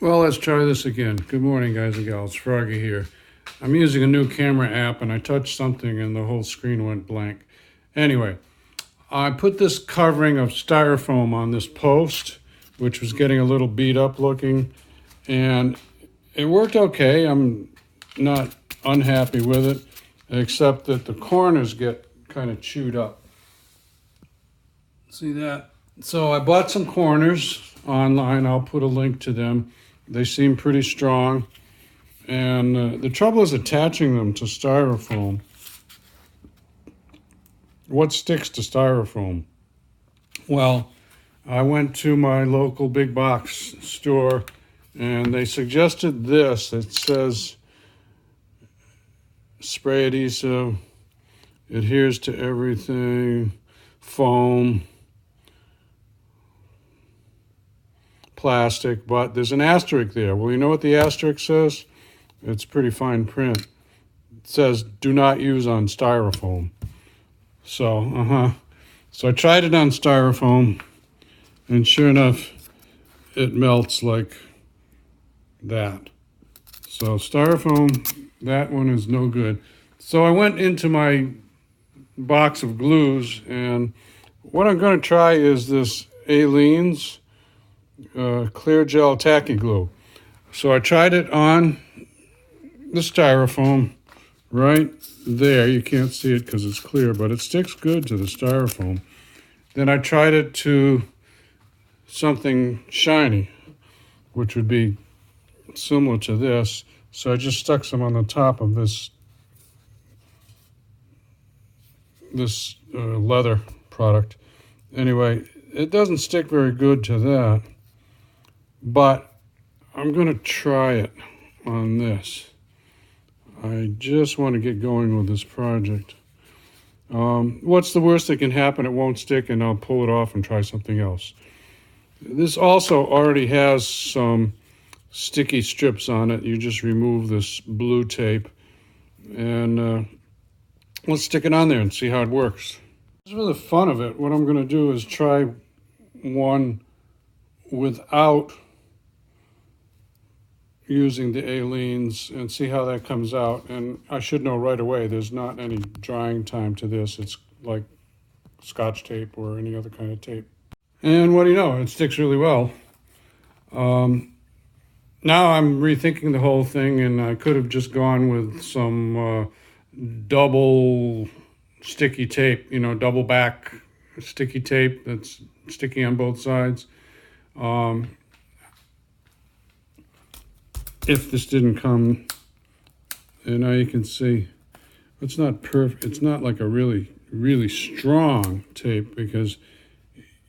Well, let's try this again. Good morning, guys and gals. Froggy here. I'm using a new camera app and I touched something and the whole screen went blank. Anyway, I put this covering of styrofoam on this post, which was getting a little beat up looking, and it worked okay. I'm not unhappy with it, except that the corners get kind of chewed up. See that? So I bought some corners online. I'll put a link to them. They seem pretty strong. And the trouble is attaching them to styrofoam. What sticks to styrofoam? Well, I went to my local big box store and they suggested this. It says spray adhesive, adheres to everything, foam, plastic, but there's an asterisk there. Well, you know what the asterisk says? It's pretty fine print. It says, do not use on styrofoam. So I tried it on styrofoam, and sure enough, it melts like that. So styrofoam, that one is no good. So I went into my box of glues, and what I'm going to try is this Aleene's clear gel tacky glue. So I tried it on the styrofoam right there. You can't see it because it's clear, but it sticks good to the styrofoam. Then I tried it to something shiny, which would be similar to this. So I just stuck some on the top of this leather product. Anyway, it doesn't stick very good to that, but I'm going to try it on this. I just want to get going with this project. What's the worst that can happen? It won't stick, and I'll pull it off and try something else. This also already has some sticky strips on it. You just remove this blue tape, and let's stick it on there and see how it works. Just for the fun of it, what I'm going to do is try one without using the Aleene's and see how that comes out. And I should know right away there's not any drying time to this. It's like Scotch tape or any other kind of tape. And what do you know? It sticks really well. Now I'm rethinking the whole thing, and I could have just gone with some double sticky tape, double back sticky tape that's sticky on both sides. If this didn't come, and now you can see it's not perfect. It's not like a really, really strong tape, because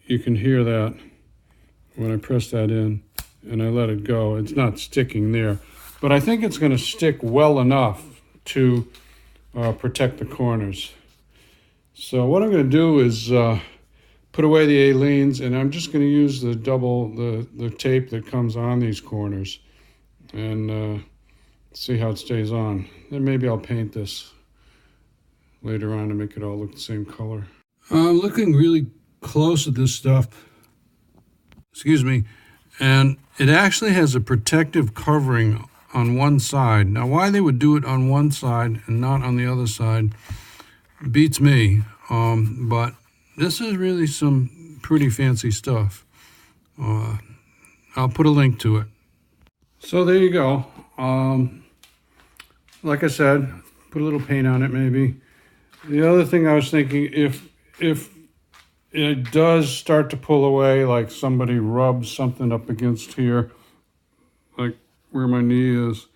you can hear that when I press that in and I let it go. It's not sticking there, but I think it's going to stick well enough to protect the corners. So what I'm going to do is put away the Aleene's, and I'm just going to use the tape that comes on these corners and see how it stays on. Then maybe I'll paint this later on to make it all look the same color. I'm looking really close at this stuff. Excuse me. And it actually has a protective covering on one side. Now, why they would do it on one side and not on the other side beats me. But this is really some pretty fancy stuff. I'll put a link to it. So there you go. Like I said, put a little paint on it maybe. The other thing I was thinking, if it does start to pull away, like somebody rubs something up against here, like where my knee is,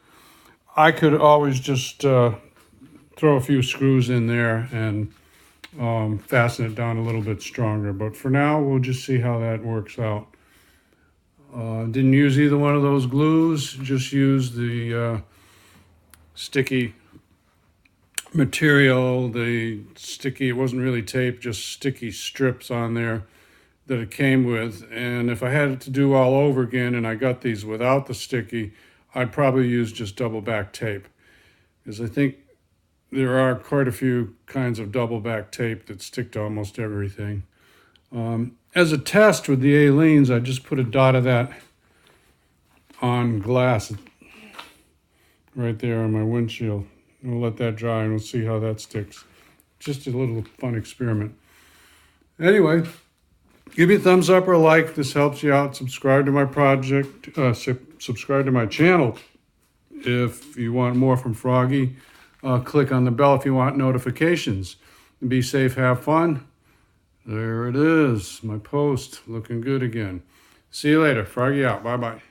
I could always just throw a few screws in there and fasten it down a little bit stronger. But for now, we'll just see how that works out. Didn't use either one of those glues, just used the sticky material, it wasn't really tape, just sticky strips on there that it came with. And if I had it to do all over again and I got these without the sticky, I'd probably use just double back tape, because I think there are quite a few kinds of double back tape that stick to almost everything. As a test with the Aleene's, I just put a dot of that on glass right there on my windshield. We'll let that dry and we'll see how that sticks. Just a little fun experiment. Anyway, give me a thumbs up or a like. This helps you out. Subscribe to my project. Subscribe to my channel if you want more from Froggy. Click on the bell if you want notifications. Be safe, have fun. There it is, my post, looking good again. See you later. Froggy out. Bye-bye.